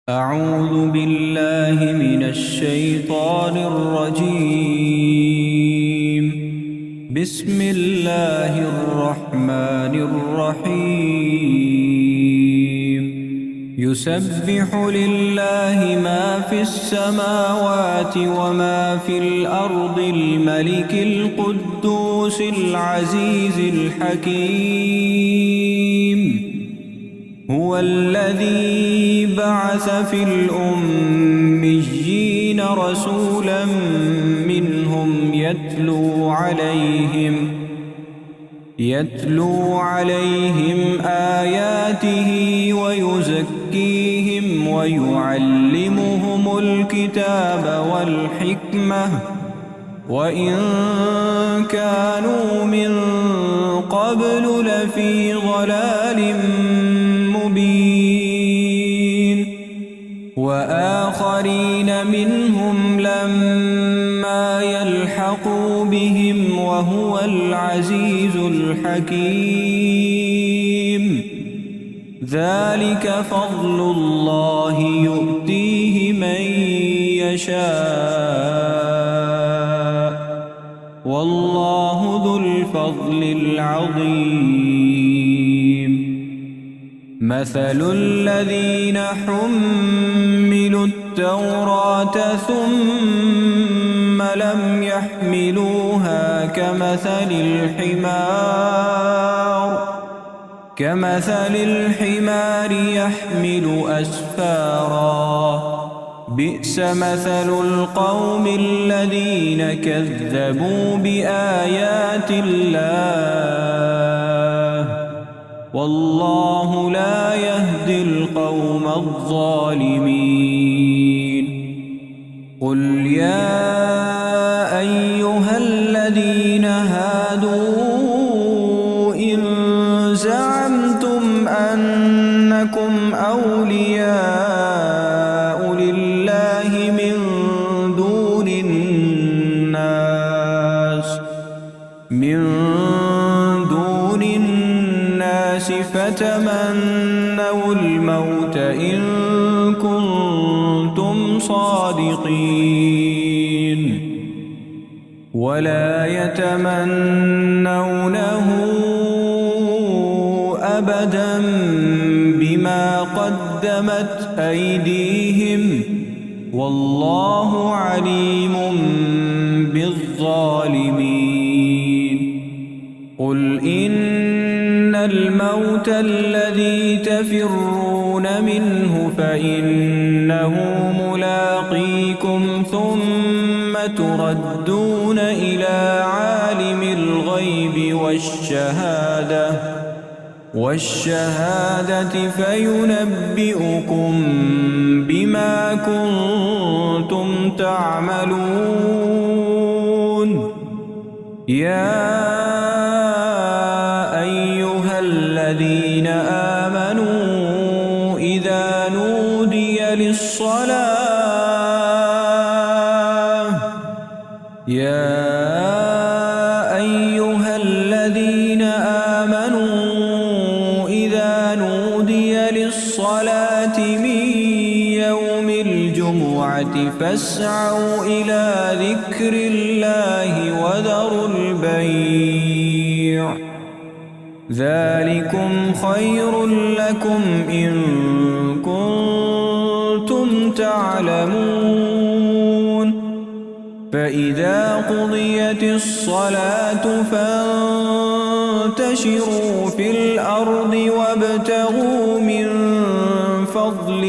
أعوذ بالله من الشيطان الرجيم. بسم الله الرحمن الرحيم. يسبح لله ما في السماوات وما في الأرض الملك القدوس العزيز الحكيم. هو الذي بعث في الأميين رسولا منهم يتلو عليهم آياته ويزكيهم ويعلمهم الكتاب والحكمة وإن كانوا من قبل لفي ضلال مبين. وآخرين منهم لما يلحقوا بهم وهو العزيز الحكيم. ذلك فضل الله يؤتيه من يشاء والله ذو الفضل العظيم. مثل الذين حملوا التوراة ثم لم يحملوها كمثل الحمار يحمل أسفارا. بئس مثل القوم الذين كذبوا بآيات الله والله لا يهدي القوم الظالمين. قل يا أيها الذين هادوا إن زعمتم أنكم أولياء لله من دون الناس فتمنوا الموت إن كنتم صادقين ولا يتمنونه أبدا بما قدمت أيديهم والله عليم بالظالمين. قل إن الموت الذي تفرون منه فإنه ملاقيكم ثم تردون إلى عالم الغيب والشهادة فينبئكم بما كنتم تعملون. يا أيها الذين آمنوا إذا نودي للصلاة من يوم الجمعة فاسعوا إلى ذكر الله وذروا البيع ذلكم خير لكم إن كنتم تعلمون. فإذا قضيت الصلاة فانتشروا في الأرض وابتغوا من فضل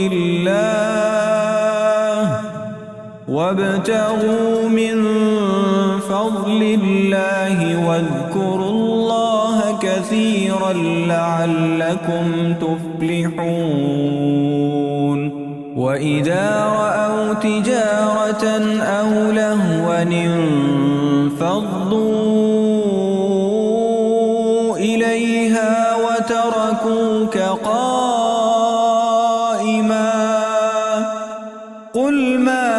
الله واذكروا الله كثيرا لعلكم تفلحون. وإذا رأوا تجارة أو لهوا انفضوا إليها وتركوك قائما. قل ما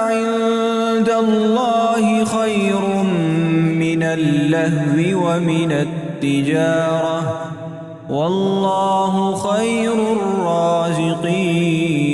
عند الله خير من اللهو ومن التجارة والله خير الرازقين.